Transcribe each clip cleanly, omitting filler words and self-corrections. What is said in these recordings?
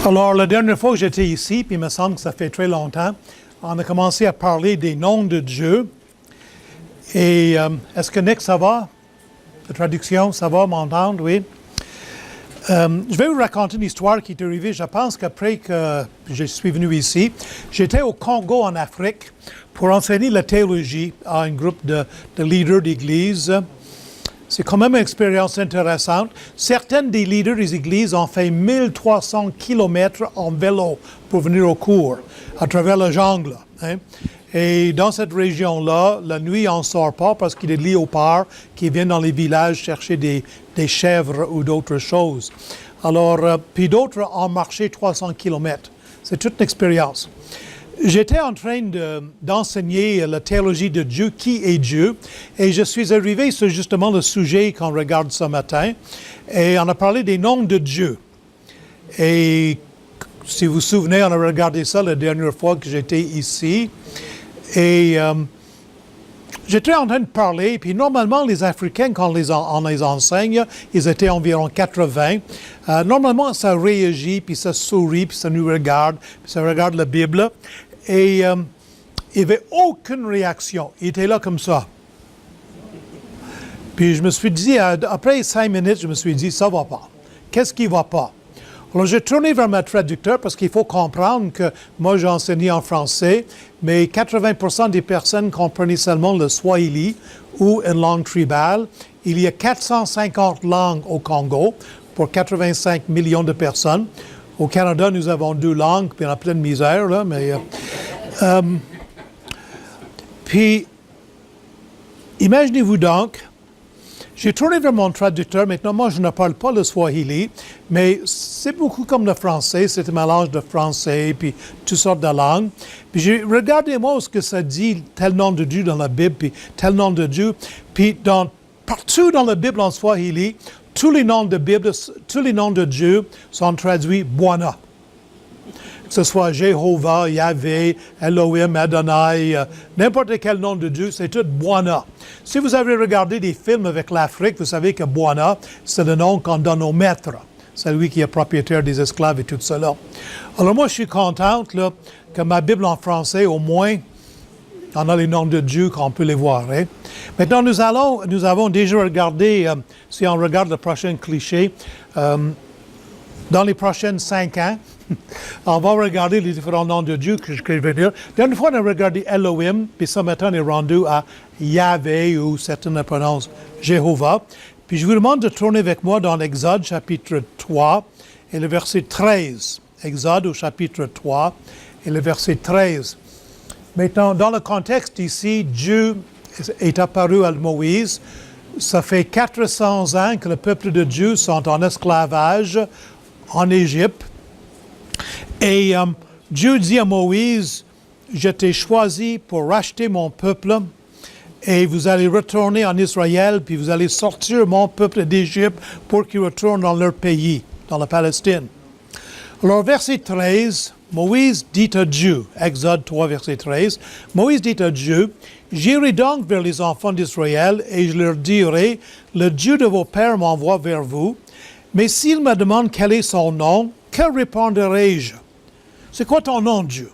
Alors, la dernière fois que j'étais ici, puis il me semble que ça fait très longtemps, on a commencé à parler des noms de Dieu. Et est-ce que Nick, ça va? La traduction, ça va m'entendre? Oui. Je vais vous raconter une histoire qui est arrivée. Je pense qu'après que je suis venu ici, j'étais au Congo, en Afrique, pour enseigner la théologie à un groupe de leaders d'Église. C'est quand même une expérience intéressante. Certains des leaders des églises ont fait 1300 kilomètres en vélo pour venir au cours, à travers la jungle. Hein. Et dans cette région-là, la nuit, on ne sort pas parce qu'il y a des léopards qui viennent dans les villages chercher des chèvres ou d'autres choses. Alors, puis d'autres ont marché 300 kilomètres. C'est toute une expérience. J'étais en train d'enseigner la théologie de Dieu, qui est Dieu, et je suis arrivé sur justement le sujet qu'on regarde ce matin, et on a parlé des noms de Dieu. Et si vous vous souvenez, on a regardé ça la dernière fois que j'étais ici, et j'étais en train de parler, puis normalement les Africains, quand on les enseigne, ils étaient environ 80. Normalement, ça réagit, puis ça sourit, puis ça nous regarde, puis ça regarde la Bible. Et il n'y avait aucune réaction. Il était là comme ça. Puis je me suis dit, après 5 minutes, je me suis dit, ça ne va pas. Qu'est-ce qui ne va pas? Alors j'ai tourné vers ma traducteur parce qu'il faut comprendre que moi j'ai enseigné en français, mais 80% des personnes comprenaient seulement le Swahili ou une langue tribale. Il y a 450 langues au Congo pour 85 millions de personnes. Au Canada, nous avons 2 langues, puis on a plein de misère, là, mais... puis, imaginez-vous donc, j'ai tourné vers mon traducteur. Maintenant, moi, je ne parle pas le Swahili, mais c'est beaucoup comme le français. C'est un mélange de français, puis toutes sortes de langues. Puis, regardez-moi ce que ça dit, tel nom de Dieu dans la Bible, puis tel nom de Dieu. Puis, partout dans la Bible en Swahili, tous les noms de Bible, tous les noms de Dieu sont traduits Bwana. Que ce soit Jéhovah, Yahvé, Elohim, Adonai, n'importe quel nom de Dieu, c'est tout Bwana. Si vous avez regardé des films avec l'Afrique, vous savez que Bwana, c'est le nom qu'on donne au maître. C'est lui qui est propriétaire des esclaves et tout cela. Alors moi, je suis contente là, que ma Bible en français, au moins, on a les noms de Dieu qu'on peut les voir. Hein? Maintenant, nous avons déjà regardé, si on regarde le prochain cliché, dans les prochaines 5 ans, on va regarder les différents noms de Dieu que je vais dire. La dernière fois, on a regardé Elohim, puis ce matin, on est rendu à Yahvé, ou certains le prononcent Jéhovah. Puis je vous demande de tourner avec moi dans l'Exode, chapitre 3, et le verset 13. Exode au chapitre 3, et le verset 13. Maintenant, dans le contexte ici, Dieu est apparu à Moïse. Ça fait 400 ans que le peuple de Dieu sont en esclavage en Égypte. Et Dieu dit à Moïse, je t'ai choisi pour racheter mon peuple et vous allez retourner en Israël, puis vous allez sortir mon peuple d'Égypte pour qu'ils retournent dans leur pays, dans la Palestine. Alors, verset 13, Moïse dit à Dieu, Exode 3, verset 13, Moïse dit à Dieu, j'irai donc vers les enfants d'Israël et je leur dirai, le Dieu de vos pères m'envoie vers vous, mais s'ils me demandent quel est son nom, que répondrai-je? C'est quoi ton nom, Dieu?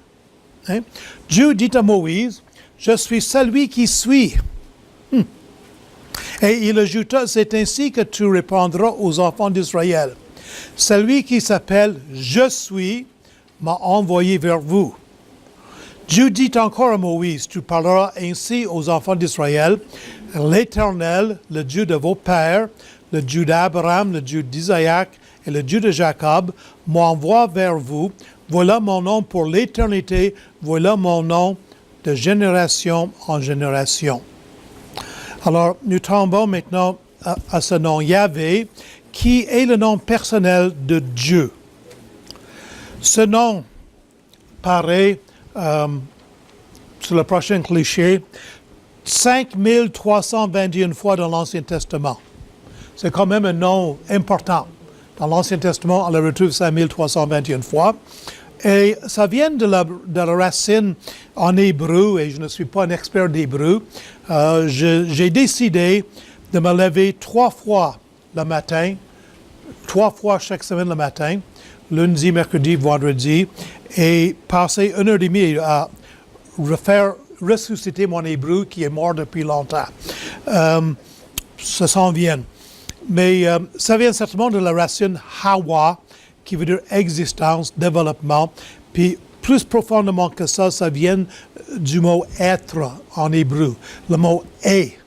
Hein? Dieu dit à Moïse, je suis celui qui suis. Et il ajouta, c'est ainsi que tu répondras aux enfants d'Israël. Celui qui s'appelle Je suis m'a envoyé vers vous. Dieu dit encore à Moïse, tu parleras ainsi aux enfants d'Israël, l'Éternel, le Dieu de vos pères, le Dieu d'Abraham, le Dieu d'Isaac et le Dieu de Jacob, m'envoie vers vous. Voilà mon nom pour l'éternité, voilà mon nom de génération en génération. Alors, nous tombons maintenant à ce nom Yahvé, qui est le nom personnel de Dieu. Ce nom paraît, sur le prochain cliché, 5321 fois dans l'Ancien Testament. C'est quand même un nom important. Dans l'Ancien Testament, on le retrouve 5321 fois. Et ça vient de la racine en hébreu, et je ne suis pas un expert d'hébreu. J'ai décidé de me lever 3 fois le matin, 3 fois chaque semaine le matin, lundi, mercredi, vendredi, et passer 1 heure et demie à ressusciter mon hébreu qui est mort depuis longtemps. Ça s'en vient. Mais ça vient certainement de la racine Hawa, qui veut dire existence, développement. Puis plus profondément que ça vient du mot être en hébreu. Le mot est.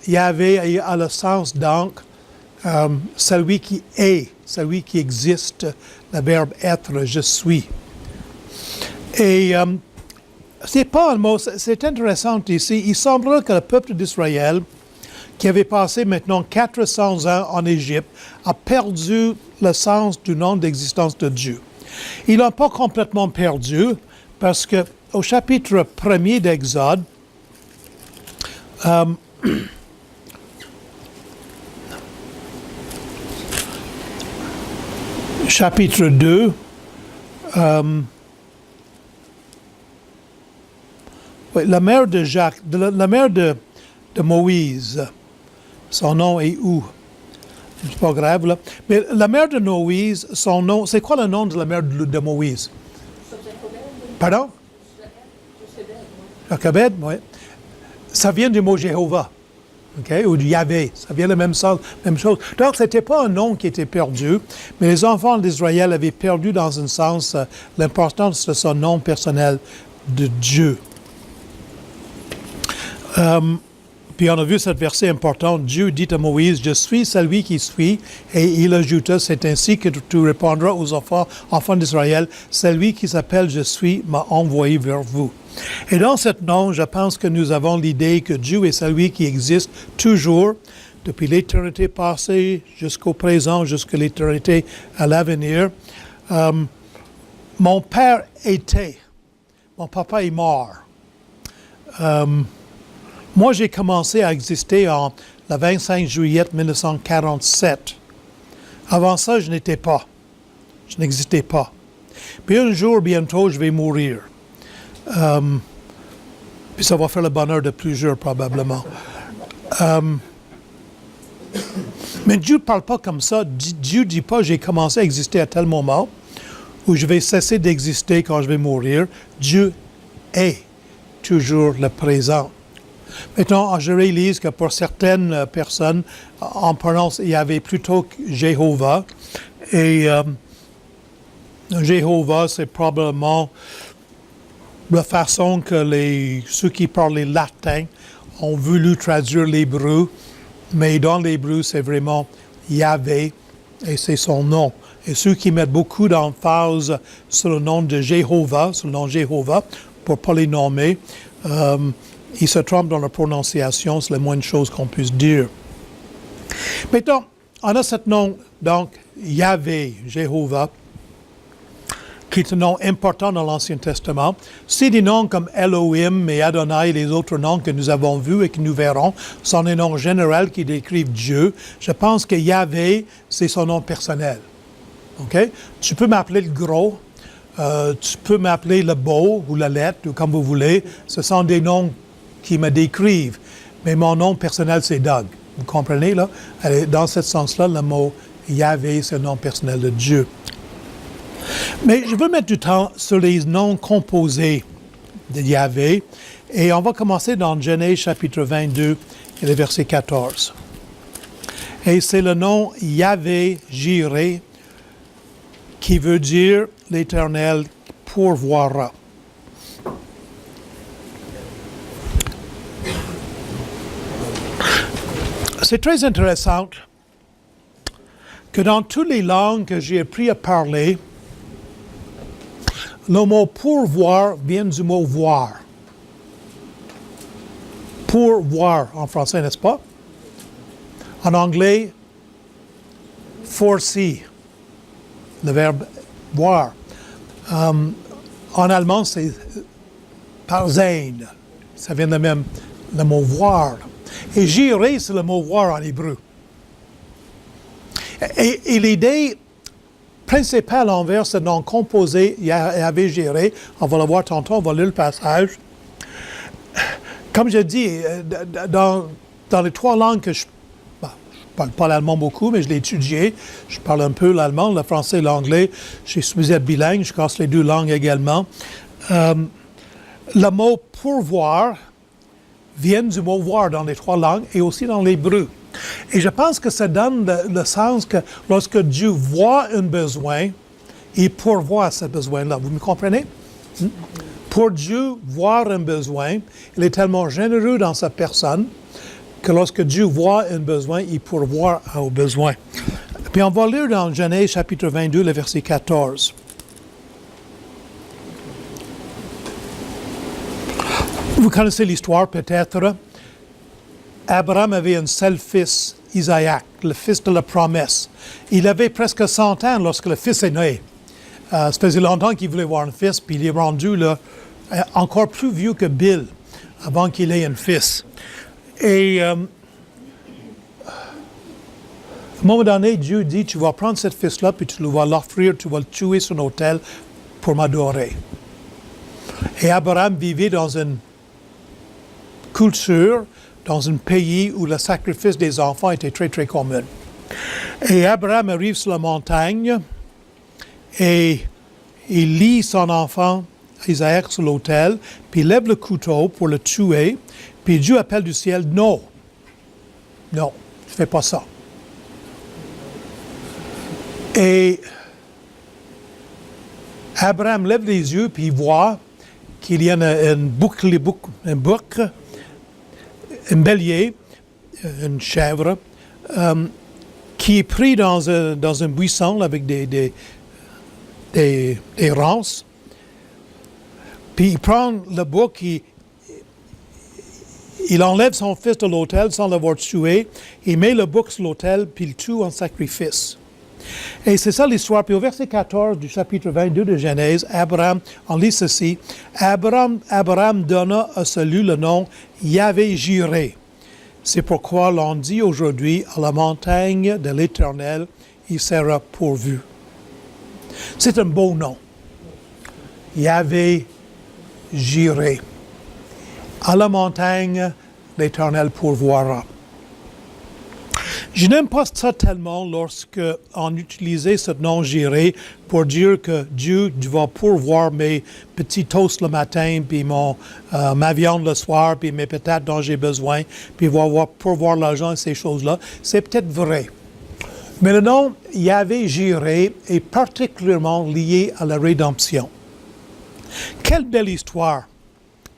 Yahvé a le sens donc celui qui est, celui qui existe, le verbe être, je suis. Et c'est pas un mot, c'est intéressant ici. Il semblerait que le peuple d'Israël, qui avait passé maintenant 400 ans en Égypte, a perdu le sens du nom d'existence de Dieu. Ils l'ont pas complètement perdu, parce que au chapitre 1er d'Exode, chapitre 2, la mère de Jacques, la mère de Moïse, son nom est où? C'est pas grave, là. Mais la mère de Moïse, son nom, c'est quoi le nom de la mère de Moïse? Pardon? Jochebed, oui. Ça vient du mot Jéhovah, okay? Ou du Yahvé. Ça vient le même sens, même chose. Donc, ce n'était pas un nom qui était perdu, mais les enfants d'Israël avaient perdu dans un sens l'importance de son nom personnel de Dieu. Puis on a vu cette verset importante. Dieu dit à Moïse, « Je suis celui qui suis. » Et il ajouta, « C'est ainsi que tu répondras aux enfants d'Israël. Celui qui s'appelle « Je suis » m'a envoyé vers vous. » Et dans ce nom, je pense que nous avons l'idée que Dieu est celui qui existe toujours, depuis l'éternité passée jusqu'au présent, jusqu'à l'éternité à l'avenir. Mon père était. Mon papa est mort. Moi, j'ai commencé à exister le 25 juillet 1947. Avant ça, je n'étais pas. Je n'existais pas. Puis un jour, bientôt, je vais mourir. Puis ça va faire le bonheur de plusieurs, probablement. Mais Dieu ne parle pas comme ça. Dieu ne dit pas, j'ai commencé à exister à tel moment, ou je vais cesser d'exister quand je vais mourir. Dieu est toujours le présent. Maintenant, je réalise que pour certaines personnes, on prononce Yahvé plutôt que Jéhovah. Et Jéhovah, c'est probablement la façon que ceux qui parlent latin ont voulu traduire l'hébreu. Mais dans l'hébreu, c'est vraiment Yahvé et c'est son nom. Et ceux qui mettent beaucoup d'emphase sur le nom de Jéhovah, sur le nom Jéhovah, pour ne pas les nommer, ils se trompent dans la prononciation, c'est la moindre chose qu'on puisse dire. Maintenant, on a ce nom, donc, Yahvé, Jéhovah, qui est un nom important dans l'Ancien Testament. C'est des noms comme Elohim et Adonai et les autres noms que nous avons vus et que nous verrons sont des noms généraux qui décrivent Dieu. Je pense que Yahvé, c'est son nom personnel. OK? Tu peux m'appeler le gros, tu peux m'appeler le beau ou la lettre, ou comme vous voulez. Ce sont des noms qui me décrivent. Mais mon nom personnel, c'est Doug. Vous comprenez, là? Dans ce sens-là, le mot Yahvé, c'est le nom personnel de Dieu. Mais je veux mettre du temps sur les noms composés de Yahvé. Et on va commencer dans Genèse chapitre 22 et le verset 14. Et c'est le nom Yahvé Jireh qui veut dire l'Éternel pourvoira. C'est très intéressant que dans toutes les langues que j'ai appris à parler, le mot pourvoir vient du mot voir. Pourvoir en français, n'est-ce pas? En anglais, foresee, le verbe voir. En allemand, c'est parsehen. Ça vient de même, le mot voir. Et jireh, c'est le mot voir en hébreu. Et l'idée principale envers ce nom composé, Yahvé Jireh, on va le voir tantôt, on va lire le passage. Comme je dis, dans les trois langues que je parle pas l'allemand beaucoup, mais je l'ai étudié. Je parle un peu l'allemand, le français et l'anglais. Je suis bilingue, je casse les deux langues également. Le mot pourvoir vient du mot voir dans les trois langues et aussi dans l'hébreu. Et je pense que ça donne le sens que lorsque Dieu voit un besoin, il pourvoit ce besoin-là. Vous me comprenez? Pour Dieu voir un besoin, il est tellement généreux dans sa personne que lorsque Dieu voit un besoin, il pourvoit au besoin. Puis on va lire dans Genèse chapitre 22, le verset 14. Vous connaissez l'histoire peut-être. Abraham avait un seul fils, Isaac, le fils de la promesse. Il avait presque 100 ans lorsque le fils est né. Ça faisait longtemps qu'il voulait voir un fils, puis il est rendu là, encore plus vieux que Bill avant qu'il ait un fils. Et à un moment donné, Dieu dit, tu vas prendre ce fils-là, puis tu vas l'offrir, tu vas le tuer sur un autel pour m'adorer. Et Abraham vivait dans une culture, dans un pays où le sacrifice des enfants était très, très commun. Et Abraham arrive sur la montagne et il lie son enfant Isaac sur l'autel, puis il lève le couteau pour le tuer, puis Dieu appelle du ciel, non, tu ne fais pas ça. Et Abraham lève les yeux, puis il voit qu'il y a un bélier, une chèvre, qui est pris dans un buisson avec des ronces. Puis il prend le bouc, il enlève son fils de l'autel sans l'avoir tué, il met le bouc sur l'autel, puis il tue en sacrifice. Et c'est ça l'histoire. Puis au verset 14 du chapitre 22 de Genèse, Abraham, on lit ceci, Abraham donna à celui le nom Yahvé-Jiré. C'est pourquoi l'on dit aujourd'hui, à la montagne de l'Éternel, il sera pourvu. C'est un beau nom. Yahvé-Jiré. À la montagne, l'Éternel pourvoira. Je n'aime pas ça tellement lorsque on utilisait ce nom Jiré pour dire que Dieu va pourvoir mes petits toasts le matin, puis ma viande le soir, puis mes patates dont j'ai besoin, puis il va pourvoir l'argent et ces choses-là. C'est peut-être vrai. Mais le nom Yahvé Jiré est particulièrement lié à la rédemption. Quelle belle histoire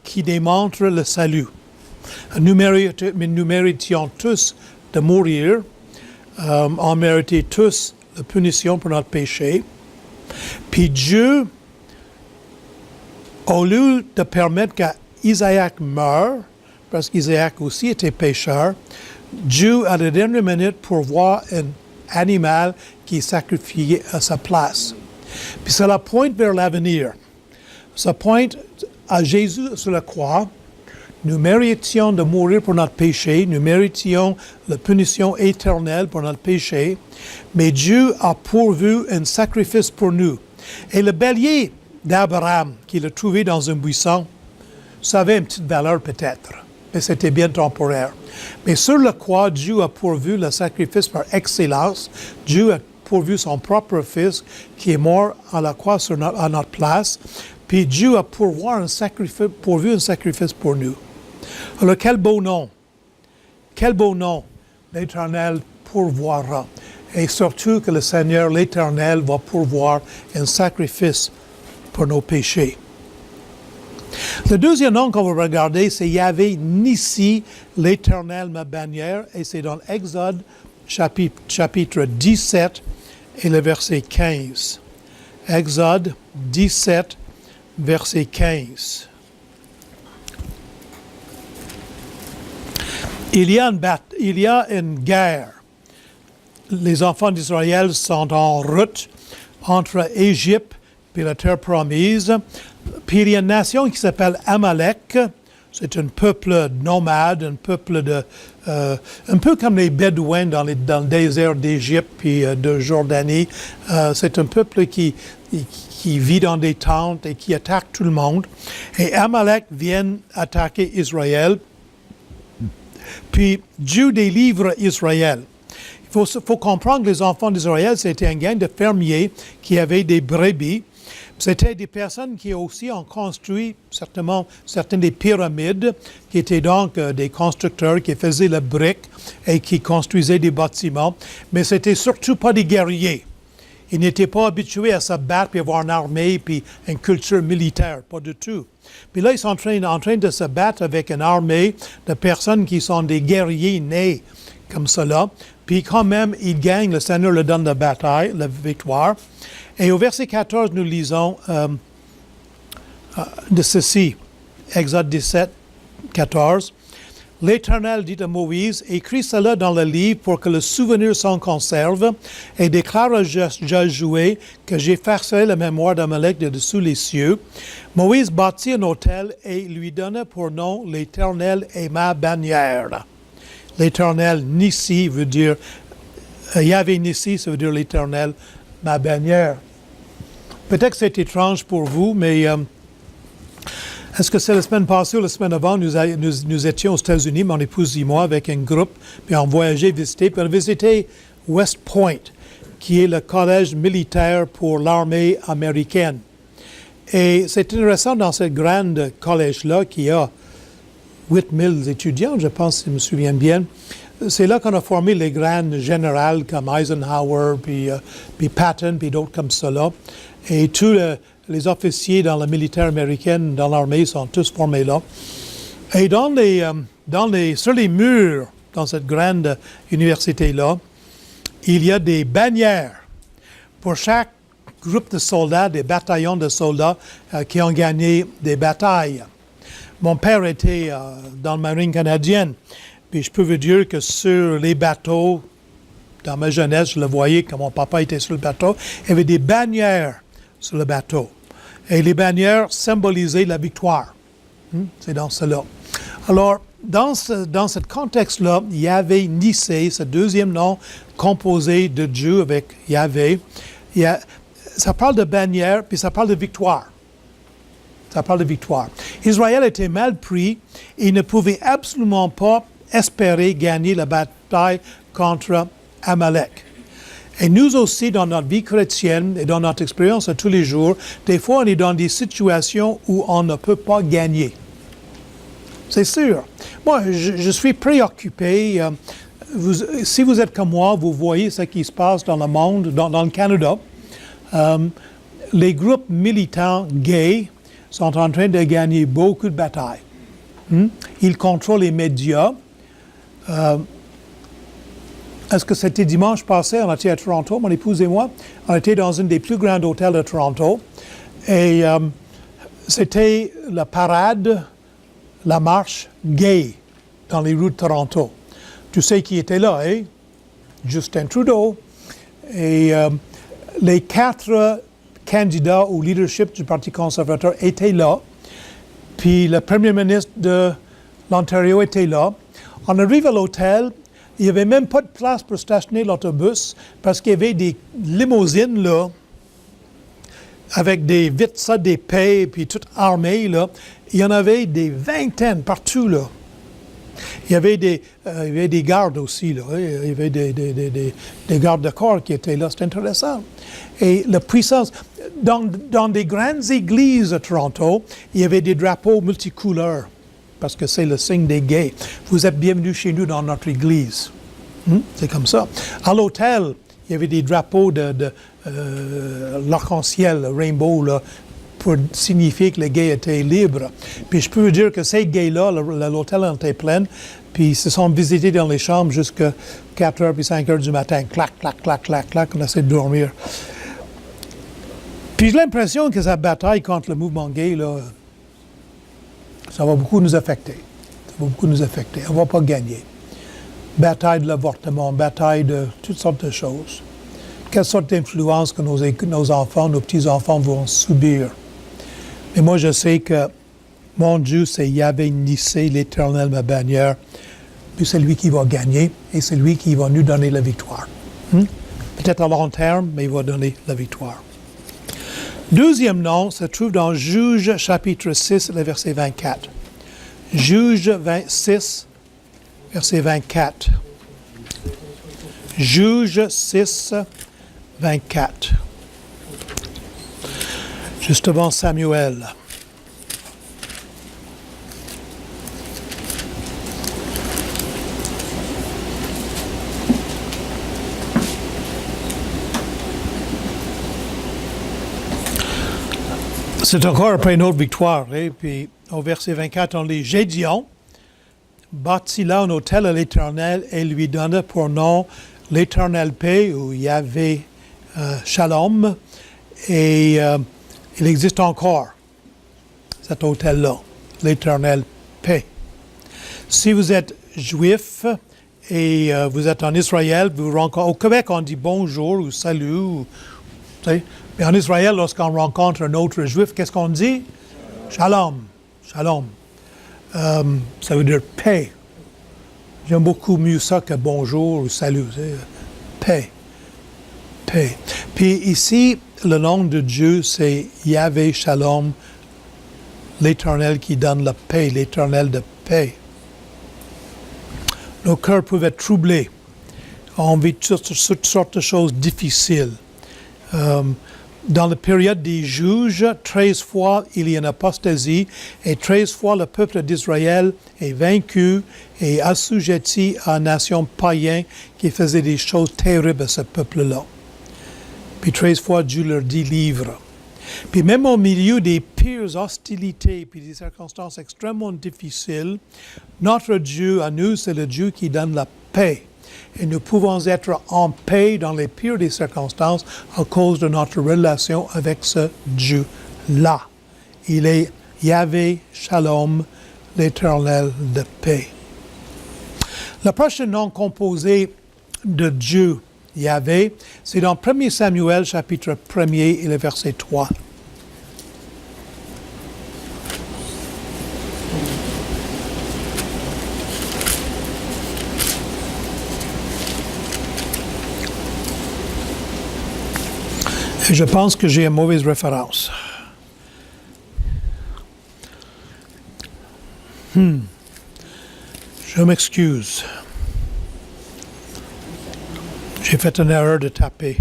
qui démontre le salut. Nous méritions tous de mourir. On méritait tous la punition pour notre péché. Puis Dieu, au lieu de permettre qu'Isaac meure, parce qu'Isaac aussi était pécheur, Dieu, à la dernière minute, pourvoit un animal qui est sacrifié à sa place. Puis cela pointe vers l'avenir. Ça pointe à Jésus sur la croix. Nous méritions de mourir pour notre péché, nous méritions la punition éternelle pour notre péché, mais Dieu a pourvu un sacrifice pour nous. Et le bélier d'Abraham, qu'il a trouvé dans un buisson, ça avait une petite valeur peut-être, mais c'était bien temporaire. Mais sur la croix, Dieu a pourvu le sacrifice par excellence. Dieu a pourvu son propre fils qui est mort à la croix à notre place. Puis Dieu a pourvu un sacrifice pour nous. Alors, quel beau nom! Quel beau nom! L'Éternel pourvoira. Et surtout que le Seigneur, l'Éternel, va pourvoir un sacrifice pour nos péchés. Le deuxième nom qu'on va regarder, c'est Yahvé Nissi, l'Éternel ma bannière, et c'est dans Exode chapitre 17 et le verset 15. Exode 17, verset 15. Il y a une guerre. Les enfants d'Israël sont en route entre Égypte et la terre promise. Puis il y a une nation qui s'appelle Amalek. C'est un peuple nomade, un peuple un peu comme les Bédouins dans le désert d'Égypte et de Jordanie. C'est un peuple qui vit dans des tentes et qui attaque tout le monde. Et Amalek vient attaquer Israël. Puis Dieu délivre Israël. faut comprendre que les enfants d'Israël, c'était une gang de fermiers qui avaient des brebis. C'était des personnes qui aussi ont construit certaines des pyramides, qui étaient donc des constructeurs qui faisaient la brique et qui construisaient des bâtiments. Mais c'était surtout pas des guerriers. Ils n'étaient pas habitués à se battre puis avoir une armée puis une culture militaire, pas du tout. Puis là, ils sont en train de se battre avec une armée de personnes qui sont des guerriers nés comme cela. Puis quand même, ils gagnent, le Seigneur leur donne la bataille, la victoire. Et au verset 14, nous lisons de ceci, Exode 17, 14. L'Éternel dit à Moïse, écris cela dans le livre pour que le souvenir s'en conserve et déclare à Josué que j'effacerai la mémoire d'Amalek de dessous les cieux. Moïse bâtit un autel et lui donna pour nom l'Éternel est ma bannière. L'Éternel Nissi veut dire, Yahvé Nissi, ça veut dire l'Éternel ma bannière. Peut-être que c'est étrange pour vous, mais est-ce que c'est la semaine passée ou la semaine avant, nous étions aux États-Unis, mon épouse et moi, avec un groupe, puis on voyageait visiter, puis on a visité West Point, qui est le collège militaire pour l'armée américaine. Et c'est intéressant dans ce grand collège-là, qui a 8000 étudiants, je pense, si je me souviens bien. C'est là qu'on a formé les grands généraux comme Eisenhower, puis Patton, puis d'autres comme cela. Et tous les officiers dans la militaire américaine, dans l'armée, sont tous formés là. Et sur les murs, dans cette grande université-là, il y a des bannières pour chaque groupe de soldats, des bataillons de soldats qui ont gagné des batailles. Mon père était dans la marine canadienne, puis je peux vous dire que sur les bateaux, dans ma jeunesse, je le voyais quand mon papa était sur le bateau, il y avait des bannières sur le bateau. Et les bannières symbolisaient la victoire. C'est dans cela. Alors, dans ce contexte-là, Yahvé Nissi, ce deuxième nom composé de Dieu avec Yahvé, ça parle de bannière, puis ça parle de victoire. Ça parle de victoire. Israël était mal pris. Il ne pouvait absolument pas espérer gagner la bataille contre Amalek. Et nous aussi, dans notre vie chrétienne et dans notre expérience de tous les jours, des fois, on est dans des situations où on ne peut pas gagner. C'est sûr. Moi, je suis préoccupé. Si vous êtes comme moi, vous voyez ce qui se passe dans le monde, dans le Canada. Les groupes militants gays sont en train de gagner beaucoup de batailles. Ils contrôlent les médias. Est-ce que c'était dimanche passé, on était à Toronto, mon épouse et moi, on était dans une des plus grands hôtels de Toronto, et c'était la parade, la marche gay dans les rues de Toronto. Tu sais qui était là, hein? Justin Trudeau. Et les 4 candidats au leadership du Parti conservateur étaient là, puis le premier ministre de l'Ontario était là. On arrive à l'hôtel. Il n'y avait même pas de place pour stationner l'autobus parce qu'il y avait des limousines là, avec des vitres, des paix, puis toutes armées là. Il y en avait des vingtaines partout là. Il y avait des gardes aussi là. Il y avait des gardes de corps qui étaient là. C'est intéressant. Et la puissance. Dans des grandes églises à Toronto, il y avait des drapeaux multicouleurs. Parce que c'est le signe des gays. Vous êtes bienvenus chez nous dans notre église. C'est comme ça. À l'hôtel, il y avait des drapeaux de l'arc-en-ciel, rainbow, là, pour signifier que les gays étaient libres. Puis je peux vous dire que ces gays-là, l'hôtel était plein, puis ils se sont visités dans les chambres jusqu'à 4 heures puis 5 heures du matin. Clac, clac, clac, clac, clac, on essaie de dormir. Puis j'ai l'impression que cette bataille contre le mouvement gay, là, ça va beaucoup nous affecter. Ça va beaucoup nous affecter. On ne va pas gagner. Bataille de l'avortement, bataille de toutes sortes de choses. Quelle sorte d'influence que nos enfants, nos petits-enfants vont subir. Mais moi, je sais que mon Dieu, c'est Yahvé Nissi, l'Éternel, ma bannière. Puis c'est lui qui va gagner et c'est lui qui va nous donner la victoire. Peut-être à long terme, mais il va donner la victoire. Deuxième nom se trouve dans Juge chapitre 6, le verset 24. Juge 6, verset 24. Juge 6, 24. Juste avant Samuel. C'est encore après une autre victoire. Et puis, au verset 24, on lit « Gédéon bâtit là un autel à l'Éternel et lui donna pour nom l'Éternel paix, où il y avait Shalom. Et il existe encore, cet autel-là, l'Éternel paix. Si vous êtes juif et vous êtes en Israël, vous rencontrez, au Québec, on dit bonjour ou salut, mais en Israël, lorsqu'on rencontre un autre juif, qu'est-ce qu'on dit? Shalom. Shalom. Ça veut dire paix. J'aime beaucoup mieux ça que bonjour ou salut. Paix. Paix. Puis ici, le nom de Dieu, c'est Yahvé Shalom, l'Éternel qui donne la paix, l'Éternel de paix. Nos cœurs peuvent être troublés. On vit toutes sortes de choses difficiles. Dans la période des juges, 13 fois il y a une apostasie et 13 fois le peuple d'Israël est vaincu et assujetti à une nation païenne qui faisait des choses terribles à ce peuple-là. Puis 13 fois Dieu leur délivre. Puis même au milieu des pires hostilités puis des circonstances extrêmement difficiles, notre Dieu à nous, c'est le Dieu qui donne la paix. Et nous pouvons être en paix dans les pires des circonstances à cause de notre relation avec ce Dieu-là. Il est Yahvé Shalom, l'Éternel de paix. Le prochain nom composé de Dieu, Yahvé, c'est dans 1 Samuel, chapitre 1er et le verset 3. Et je pense que j'ai une mauvaise référence. Je m'excuse. J'ai fait une erreur de taper.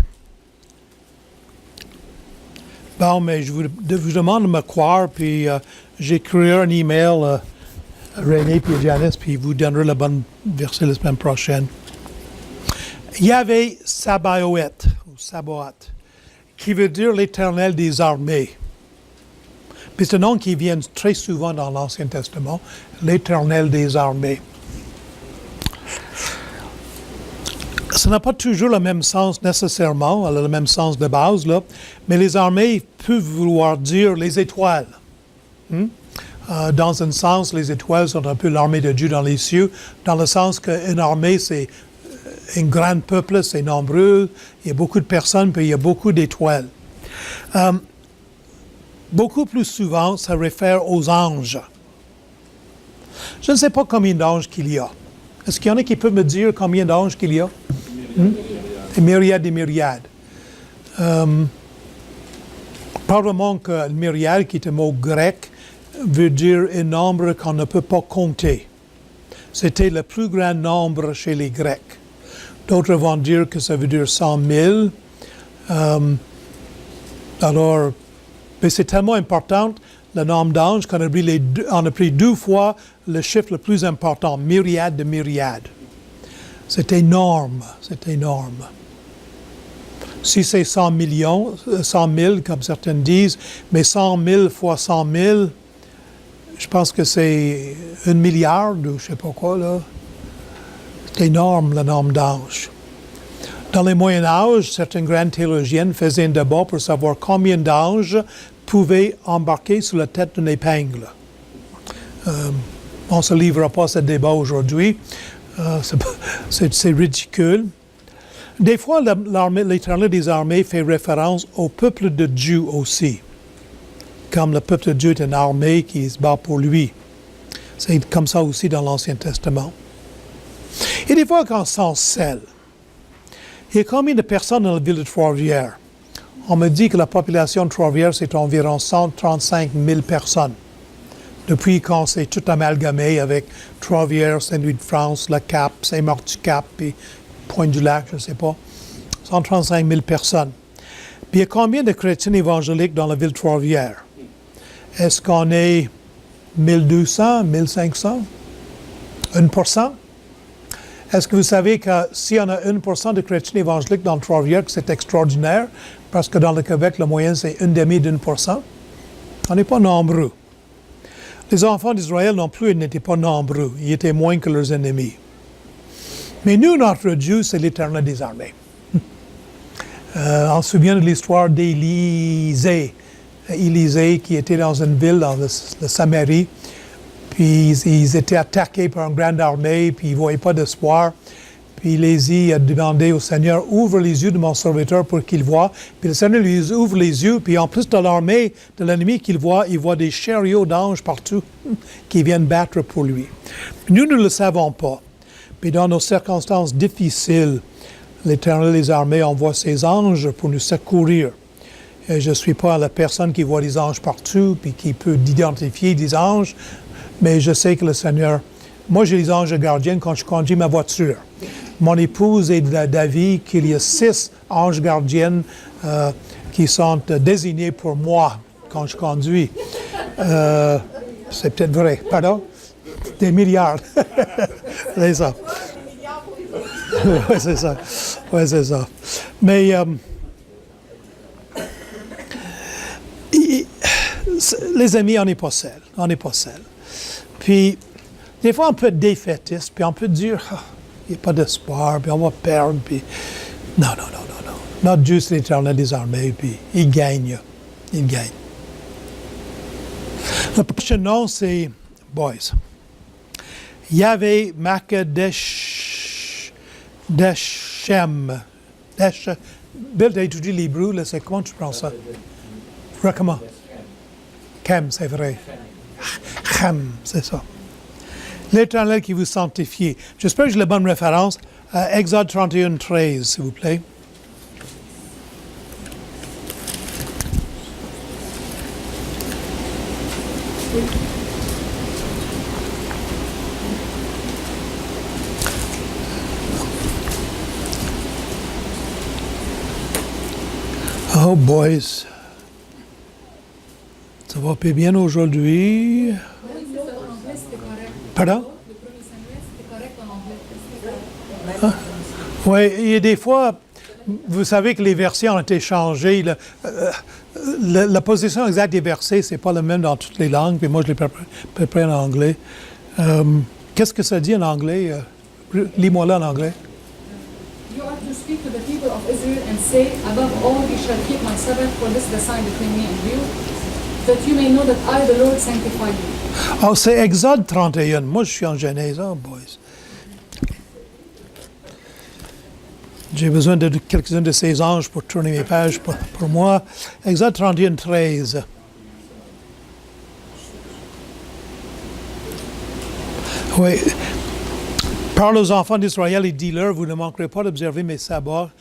Bon, mais je vous demande de me croire, puis j'écrirai un email à René et Janice, puis ils vous donneront le bon verset la semaine prochaine. Yahvé Sabaoth, ou Sabaoth, qui veut dire l'Éternel des armées. Puis c'est un nom qui vient très souvent dans l'Ancien Testament, l'Éternel des armées. Ça n'a pas toujours le même sens nécessairement, le même sens de base, là, mais les armées peuvent vouloir dire les étoiles. Dans un sens, les étoiles sont un peu l'armée de Dieu dans les cieux, dans le sens qu'une armée, c'est un grand peuple, c'est nombreux, il y a beaucoup de personnes, puis il y a beaucoup d'étoiles. Beaucoup plus souvent, ça réfère aux anges. Je ne sais pas combien d'anges qu'il y a. Est-ce qu'il y en a qui peuvent me dire combien d'anges qu'il y a? Des myriades et myriades. Probablement que le myriade, qui est un mot grec, veut dire un nombre qu'on ne peut pas compter. C'était le plus grand nombre chez les Grecs. D'autres vont dire que ça veut dire 100 000. Alors, mais c'est tellement important, le nombre d'anges, qu'on a pris 2 fois le chiffre le plus important, myriade de myriades. C'est énorme, c'est énorme. Si c'est 100 millions, 100 000, comme certains disent, mais 100 000 fois 100 000, je pense que c'est 1 milliard, ou je ne sais pas quoi, là. C'est énorme, le nombre d'anges. Dans le Moyen Âge, certaines grandes théologiennes faisaient un débat pour savoir combien d'anges pouvaient embarquer sur la tête d'une épingle. On ne se livrera pas à ce débat aujourd'hui. C'est ridicule. Des fois, l'Éternel des armées fait référence au peuple de Dieu aussi. Comme le peuple de Dieu est une armée qui se bat pour lui. C'est comme ça aussi dans l'Ancien Testament. Et des fois, quand on s'encelle, il y a combien de personnes dans la ville de Trois-Rivières? On me dit que la population de Trois-Rivières, c'est environ 135 000 personnes. Depuis qu'on s'est tout amalgamé avec Trois-Rivières, Saint-Louis-de-France, Le Cap, Saint-Marc-du-Cap, et Pointe-du-Lac, je ne sais pas. 135 000 personnes. Puis il y a combien de chrétiens évangéliques dans la ville de Trois-Rivières? Est-ce qu'on est 1200, 1500? 1%? Est-ce que vous savez que si on a 1% de chrétiens évangéliques dans Trois-Rivières, c'est extraordinaire, parce que dans le Québec, la moyenne, c'est 1,5%? On n'est pas nombreux. Les enfants d'Israël non plus, ils n'étaient pas nombreux. Ils étaient moins que leurs ennemis. Mais nous, notre Dieu, c'est l'Éternel des armées. On se souvient de l'histoire d'Élisée. Élisée qui était dans une ville, dans la Samarie, puis ils étaient attaqués par une grande armée, puis ils ne voyaient pas d'espoir. Puis Élisée a demandé au Seigneur, ouvre les yeux de mon serviteur pour qu'il voie. Puis le Seigneur lui ouvre les yeux, puis en plus de l'armée de l'ennemi qu'il voit, il voit des chariots d'anges partout qui viennent battre pour lui. Nous ne le savons pas. Puis dans nos circonstances difficiles, l'Éternel des armées envoie ses anges pour nous secourir. Et je ne suis pas la personne qui voit des anges partout, puis qui peut identifier des anges, mais je sais que le Seigneur... Moi, j'ai les anges gardiens quand je conduis ma voiture. Mon épouse est d'avis qu'il y a 6 anges gardiennes qui sont désignés pour moi quand je conduis. C'est peut-être vrai. Pardon? Des milliards. C'est ça. Oui, c'est ça. Oui, c'est ça. Mais les amis, on n'est pas seuls. On n'est pas seuls. Puis, des fois, on peut être défaitiste, puis on peut dire, il n'y a pas d'espoir, puis on va perdre, puis... Non. Notre Dieu, c'est l'Éternel des armées, puis il gagne. Il gagne. Le prochain nom, c'est Boys. Yahvé Makadeshem. Bill, tu as étudié l'hébreu, là, c'est comment tu prends ça? Comment? Chem, c'est vrai. Chem, c'est ça. L'Éternel qui vous sanctifie. J'espère que j'ai la bonne référence. Exode 31, 13, s'il vous plaît. Oh, boys. Ça va pas bien aujourd'hui. Pardon? Oui, il y a des fois, vous savez que les versets ont été changés. La position exacte des versets, c'est pas la même dans toutes les langues, puis moi je l'ai préparé en anglais. Qu'est-ce que ça dit en anglais? Lis-moi là en anglais. You are to speak to the people of Israel and say, above all, you shall keep my Sabbath, for this is the sign between me and you, that you may know that I, the Lord, sanctify you. Oh, c'est Exode 31. Moi, je suis en Genèse. Oh, boys. J'ai besoin de quelques-uns de ces anges pour tourner mes pages pour moi. Exode 31, 13. Oui. Parle aux enfants d'Israël et dis-leur, vous ne manquerez pas d'observer mes sabbats,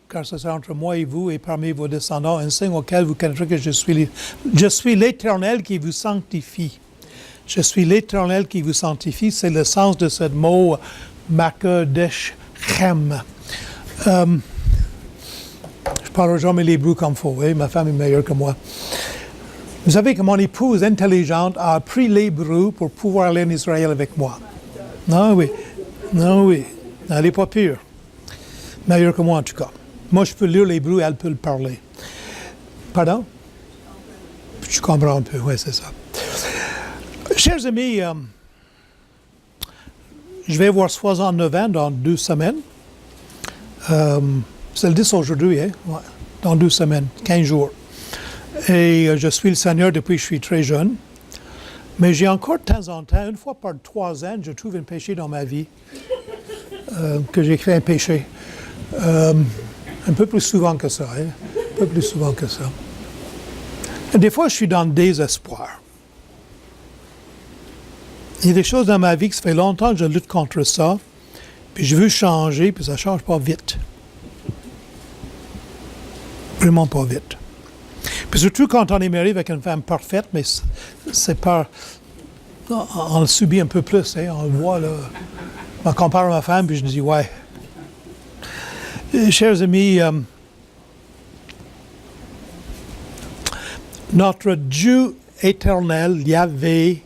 car ce sera entre moi et vous et parmi vos descendants un signe auquel vous connaîtrez que je suis l'Éternel qui vous sanctifie. Je suis l'Éternel qui vous sanctifie. C'est le sens de ce mot Makadeshem. Je parle jamais l'hébreu comme il faut. Oui? Ma femme est meilleure que moi. Vous savez que mon épouse intelligente a appris l'hébreu pour pouvoir aller en Israël avec moi. Non, oui. Non, oui. Elle n'est pas pure. Meilleure que moi, en tout cas. Moi, je peux lire l'hébreu, elle peut le parler. Pardon? Je comprends un peu, oui, c'est ça. Chers amis, je vais avoir 69 ans dans 2 semaines. C'est le 10 aujourd'hui, hein? Ouais. Dans 2 semaines, 15 jours. Et je suis le Seigneur depuis que je suis très jeune. Mais j'ai encore de temps en temps, une fois par 3 ans, je trouve un péché dans ma vie, que j'ai fait un péché. Un peu plus souvent que ça, hein? Un peu plus souvent que ça. Et des fois, je suis dans le désespoir. Il y a des choses dans ma vie que ça fait longtemps que je lutte contre ça, puis je veux changer, puis ça ne change pas vite. Vraiment pas vite. Puis surtout quand on est marié avec une femme parfaite, mais c'est pas... On le subit un peu plus, hein, on le voit, là. On compare à ma femme, puis je me dis, ouais, Chers amis, notre Dieu éternel, Yahvé,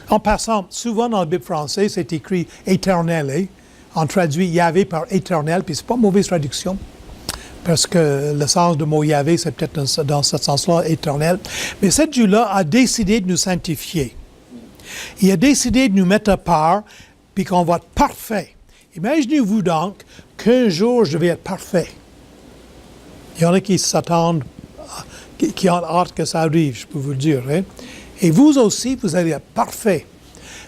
en passant, souvent dans la Bible française, c'est écrit éternel, hein? On traduit Yahvé par éternel, puis c'est pas une mauvaise traduction, parce que le sens du mot Yahvé, c'est peut-être dans ce sens-là, éternel. Mais ce Dieu-là a décidé de nous sanctifier. Il a décidé de nous mettre à part, puis qu'on va être parfait. Imaginez-vous donc qu'un jour, je vais être parfait. Il y en a qui s'attendent, qui ont hâte que ça arrive, je peux vous le dire. Hein? Et vous aussi, vous allez être parfait.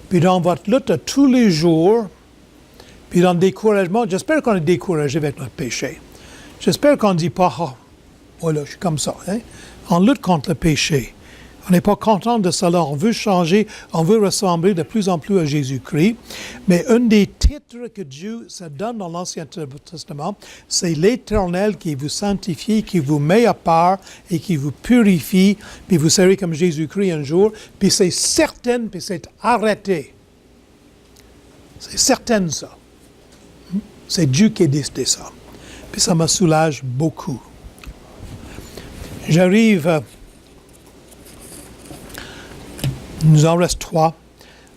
Puis dans votre lutte tous les jours, puis dans le découragement, j'espère qu'on est découragé avec notre péché. J'espère qu'on ne dit pas, ah, voilà, je suis comme ça. Hein? On lutte contre le péché. On n'est pas content de cela. On veut changer, on veut ressembler de plus en plus à Jésus-Christ. Mais un des titres que Dieu se donne dans l'Ancien Testament, c'est l'Éternel qui vous sanctifie, qui vous met à part et qui vous purifie. Puis vous serez comme Jésus-Christ un jour. Puis c'est certain, puis c'est arrêté. C'est certain ça. C'est Dieu qui a décidé ça. Puis ça me soulage beaucoup. J'arrive... Il nous en reste 3.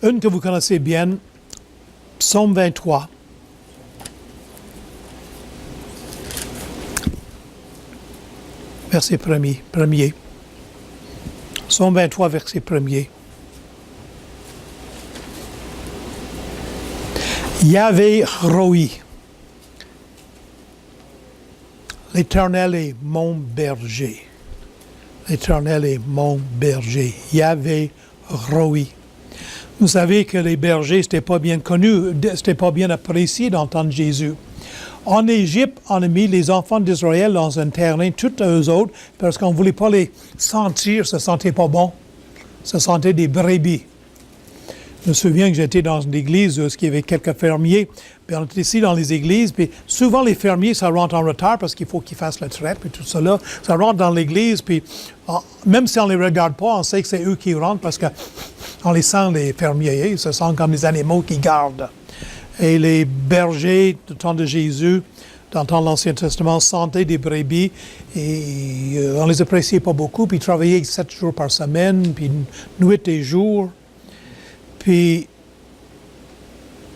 Une que vous connaissez bien, Psaume 23. Verset 1er. Psaume 23, verset 1er. Yahvé Roi. L'Éternel est mon berger. L'Éternel est mon berger. Yahvé Roi. Vous savez que les bergers, c'était pas bien connu, c'était pas bien apprécié d'entendre Jésus. En Égypte, on a mis les enfants d'Israël dans un terrain, tous eux autres, parce qu'on ne voulait pas les sentir, ça sentait pas bon. Ça sentait des brebis. Je me souviens que j'étais dans une église où il y avait quelques fermiers, puis on était ici dans les églises, puis souvent les fermiers, ça rentre en retard parce qu'il faut qu'ils fassent la traite, puis tout cela. Ça rentre dans l'église, puis même si on ne les regarde pas, on sait que c'est eux qui rentrent parce qu'on les sent, les fermiers, ils se sentent comme les animaux qui gardent. Et les bergers, du temps de Jésus, dans le temps de l'Ancien Testament, sentaient des brebis, et on les appréciait pas beaucoup, puis ils travaillaient 7 jours par semaine, puis nuit et jour. Puis,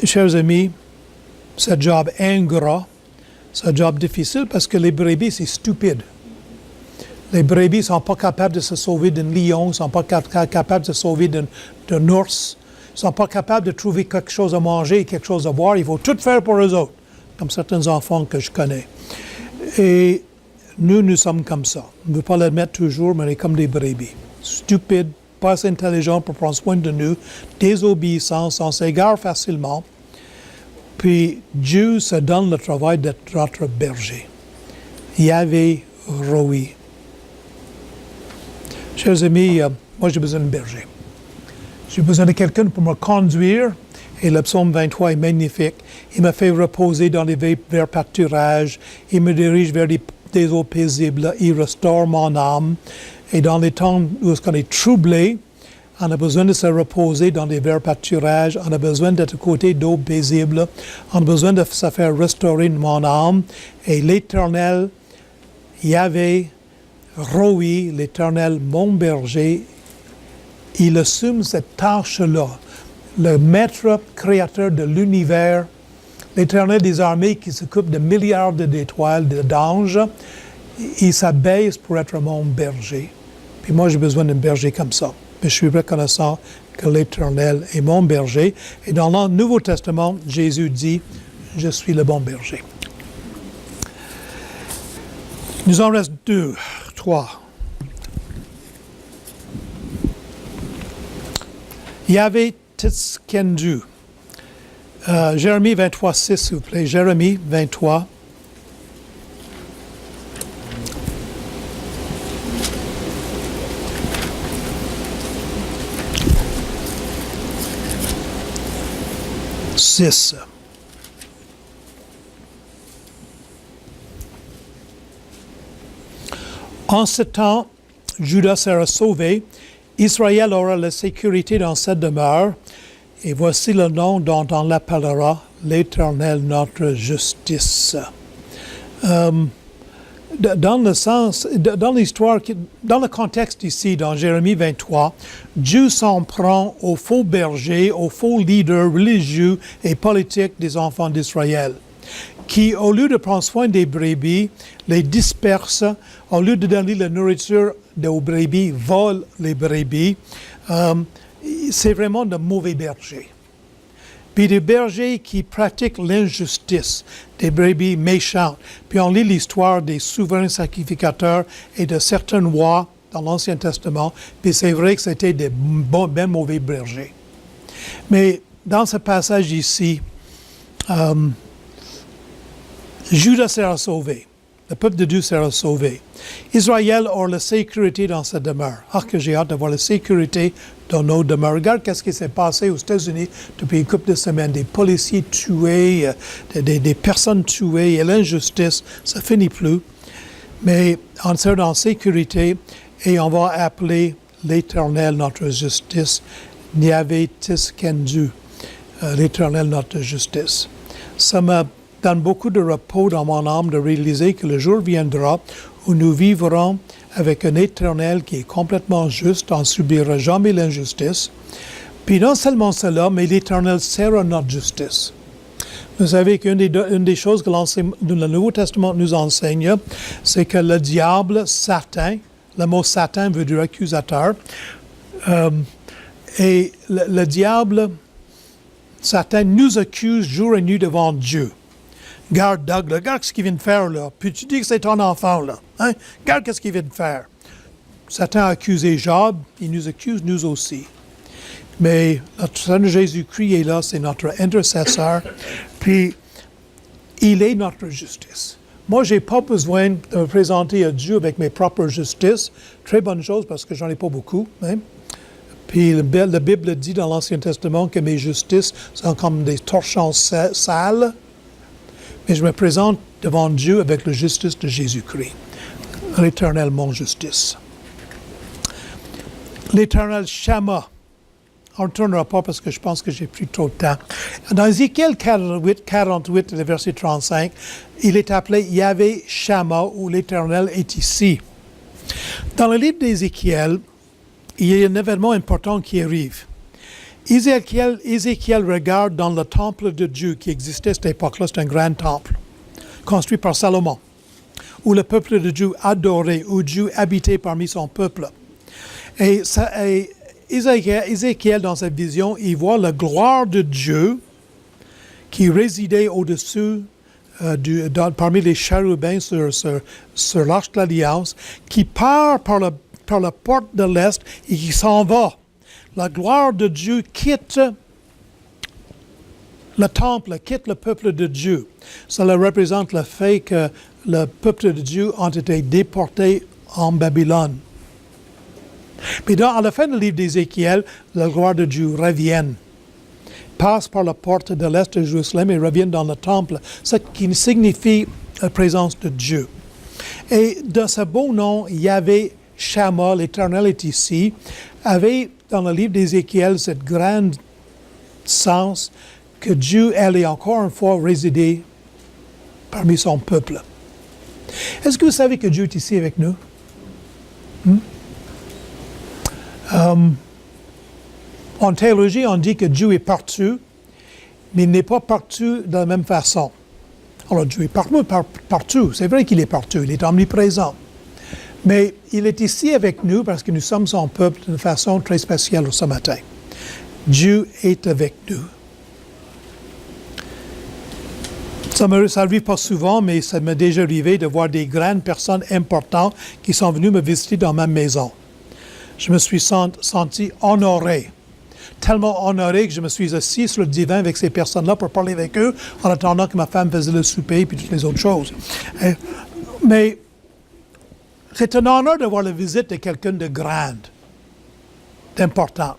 chers amis, c'est un job ingrat, c'est un job difficile parce que les brebis, c'est stupide. Les brebis ne sont pas capables de se sauver d'un lion, ne sont pas capables de se sauver d'un ours, ne sont pas capables de trouver quelque chose à manger et quelque chose à boire. Il faut tout faire pour eux autres, comme certains enfants que je connais. Et nous sommes comme ça. On ne veut pas l'admettre toujours, mais on est comme des brebis. Stupides, pas assez intelligents pour prendre soin de nous, désobéissants, on s'égare facilement. Puis Dieu se donne le travail d'être notre berger. Yahvé Roi. Chers amis, moi j'ai besoin de berger. J'ai besoin de quelqu'un pour me conduire. Et le psaume 23 est magnifique. Il me fait reposer dans les verts pâturages. Il me dirige vers des eaux paisibles. Il restaure mon âme. Et dans les temps où on est troublé, on a besoin de se reposer dans des verts pâturages. On a besoin d'être à côté d'eau paisible. On a besoin de se faire restaurer mon âme. Et l'Éternel, Yahvé, Roi, l'Éternel, mon berger, il assume cette tâche-là. Le maître créateur de l'univers, l'Éternel des armées qui s'occupe de milliards d'étoiles, d'anges, il s'abaisse pour être mon berger. Puis moi, j'ai besoin d'un berger comme ça. Mais je suis reconnaissant que l'Éternel est mon berger. Et dans le Nouveau Testament, Jésus dit, je suis le bon berger. Il nous en reste 2, 3. Yahvé Tzkendu. Jérémie 23, 6, s'il vous plaît. Jérémie 23. En ce temps, Juda sera sauvé, Israël aura la sécurité dans cette demeure, et voici le nom dont on l'appellera l'Éternel notre justice. Dans le sens, dans l'histoire, dans le contexte ici, dans Jérémie 23, Dieu s'en prend aux faux bergers, aux faux leaders religieux et politiques des enfants d'Israël, qui, au lieu de prendre soin des brebis, les dispersent, au lieu de donner la nourriture aux brebis, volent les brebis. C'est vraiment de mauvais bergers. Puis des bergers qui pratiquent l'injustice, des brebis méchantes. Puis on lit l'histoire des souverains sacrificateurs et de certains rois dans l'Ancien Testament, puis c'est vrai que c'était des ben mauvais bergers. Mais dans ce passage ici, Judas sera sauvé. Le peuple de Dieu sera sauvé. Israël aura la sécurité dans sa demeure. Ah, que j'ai hâte d'avoir la sécurité dans nos demeures. Regarde qu'est-ce qui s'est passé aux États-Unis depuis une couple de semaines. Des policiers tués, des personnes tuées, et l'injustice, ça finit plus. Mais on sera en sécurité et on va appeler l'Éternel notre justice. Yahvé Tiskenu, l'Éternel notre justice. Ça me donne beaucoup de repos dans mon âme de réaliser que le jour viendra où nous vivrons avec un Éternel qui est complètement juste, on ne subira jamais l'injustice. Puis non seulement cela, mais l'Éternel sera notre justice. Vous savez qu'une des choses que le Nouveau Testament nous enseigne, c'est que le diable, Satan, le mot Satan veut dire accusateur, et le diable, Satan nous accuse jour et nuit devant Dieu. Garde Doug, regarde ce qu'il vient de faire là. Puis tu dis que c'est ton enfant là. Hein? Regarde ce qu'il vient de faire. Satan a accusé Job, il nous accuse nous aussi. Mais notre Seigneur Jésus-Christ est là, c'est notre intercesseur. Puis il est notre justice. Moi, je n'ai pas besoin de me présenter à Dieu avec mes propres justices. Très bonne chose parce que j'en ai pas beaucoup. Hein? Puis la Bible dit dans l'Ancien Testament que mes justices sont comme des torchons sales. Mais je me présente devant Dieu avec la justice de Jésus-Christ. L'Éternel, mon justice. L'Éternel Shama. On ne tournera pas parce que je pense que j'ai pris trop de temps. Dans Ézéchiel 48, le verset 35, il est appelé Yahvé Shama, où l'Éternel est ici. Dans le livre d'Ézéchiel, il y a un événement important qui arrive. Ézéchiel regarde dans le temple de Dieu qui existait à cette époque-là, c'est un grand temple, construit par Salomon, où le peuple de Dieu adorait, où Dieu habitait parmi son peuple. Et Ézéchiel, dans sa vision, il voit la gloire de Dieu qui résidait au-dessus, parmi les chérubins sur l'arche de l'Alliance, qui part par la porte de l'Est et qui s'en va. La gloire de Dieu quitte le temple, quitte le peuple de Dieu. Cela représente le fait que le peuple de Dieu a été déporté en Babylone. Puis à la fin du livre d'Ézéchiel, la gloire de Dieu revient, passe par la porte de l'Est de Jérusalem et revient dans le temple, ce qui signifie la présence de Dieu. Et de ce beau nom, Yahvé Shama, l'Éternel est ici, avait dans le livre d'Ézéchiel cette grande sens que Dieu allait encore une fois résider parmi son peuple. Est-ce que vous savez que Dieu est ici avec nous? En théologie, on dit que Dieu est partout, mais il n'est pas partout de la même façon. Alors Dieu est partout, c'est vrai qu'il est partout, il est omniprésent. Mais il est ici avec nous parce que nous sommes son peuple d'une façon très spéciale ce matin. Dieu est avec nous. Ça n'arrive pas souvent, mais ça m'est déjà arrivé de voir des grandes personnes importantes qui sont venues me visiter dans ma maison. Je me suis senti honoré. Tellement honoré que je me suis assis sur le divan avec ces personnes-là pour parler avec eux en attendant que ma femme faisait le souper et puis toutes les autres choses. Mais c'est un honneur d'avoir la visite de quelqu'un de grande, d'important.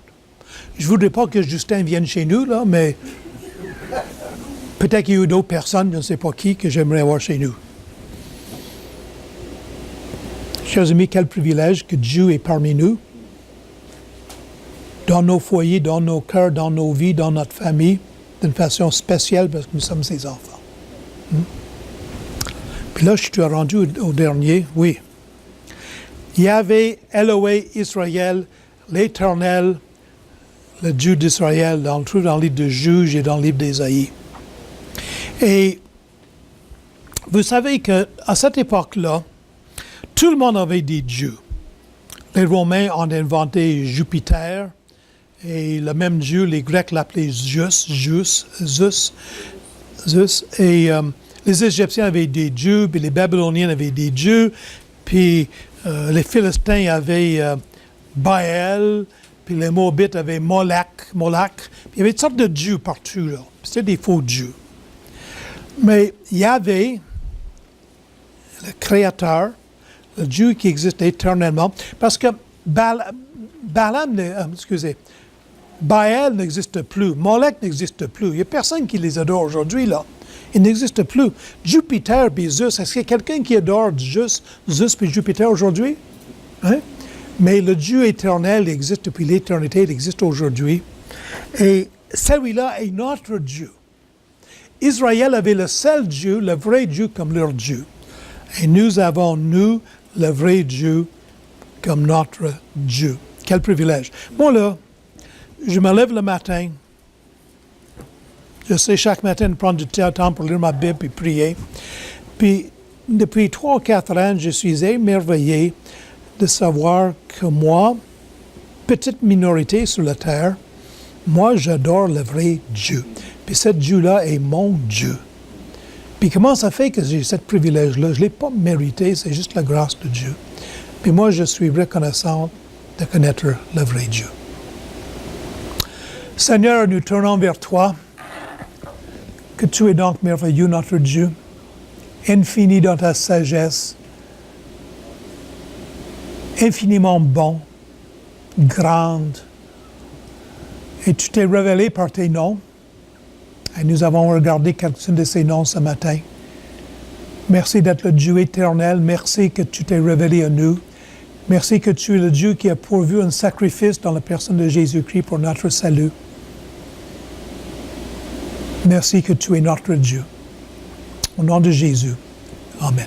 Je ne voudrais pas que Justin vienne chez nous, là, mais peut-être qu'il y a eu d'autres personnes, je ne sais pas qui, que j'aimerais avoir chez nous. Chers amis, quel privilège que Dieu est parmi nous, dans nos foyers, dans nos cœurs, dans nos vies, dans notre famille. d'une façon spéciale parce que nous sommes ses enfants. Puis là, je suis rendu au dernier, oui. Yahvé, Elohé, Israël, l'Éternel, le Dieu d'Israël, on le trouve dans le livre de Juges et dans le livre d'Ésaïe. Et vous savez qu'à cette époque-là, tout le monde avait des dieux. Les Romains ont inventé Jupiter, et le même dieu, les Grecs l'appelaient Zeus, et les Égyptiens avaient des dieux, puis les Babyloniens avaient des dieux, puis les Philistins avaient Baal, puis les Moabites avaient Moloch, puis il y avait toutes sortes de dieux partout, là. C'était des faux dieux. Mais Yahvé, le Créateur, le Dieu qui existe éternellement, parce que Baal n'existe plus, Moloch n'existe plus, il n'y a personne qui les adore aujourd'hui, là. Il n'existe plus. Jupiter et Zeus, est-ce qu'il y a quelqu'un qui adore Zeus et Jupiter aujourd'hui? Hein? Mais le Dieu éternel existe depuis l'éternité, il existe aujourd'hui. Et celui-là est notre Dieu. Israël avait le seul Dieu, le vrai Dieu comme leur Dieu. Et nous avons, nous, le vrai Dieu comme notre Dieu. Quel privilège. Moi, là, je me lève le matin. J'essaie chaque matin de prendre du temps pour lire ma Bible et prier. Puis, depuis 3 ou 4 ans, je suis émerveillé de savoir que moi, petite minorité sur la terre, moi, j'adore le vrai Dieu. Puis, ce Dieu-là est mon Dieu. Puis, comment ça fait que j'ai ce privilège-là? Je ne l'ai pas mérité, c'est juste la grâce de Dieu. Puis, moi, je suis reconnaissant de connaître le vrai Dieu. Seigneur, nous tournons vers toi. Que tu es donc merveilleux, notre Dieu, infini dans ta sagesse, infiniment bon, grande. Et tu t'es révélé par tes noms. Et nous avons regardé quelques-uns de ces noms ce matin. Merci d'être le Dieu éternel. Merci que tu t'es révélé à nous. Merci que tu es le Dieu qui a pourvu un sacrifice dans la personne de Jésus-Christ pour notre salut. Merci que tu es notre Dieu. Au nom de Jésus. Amen.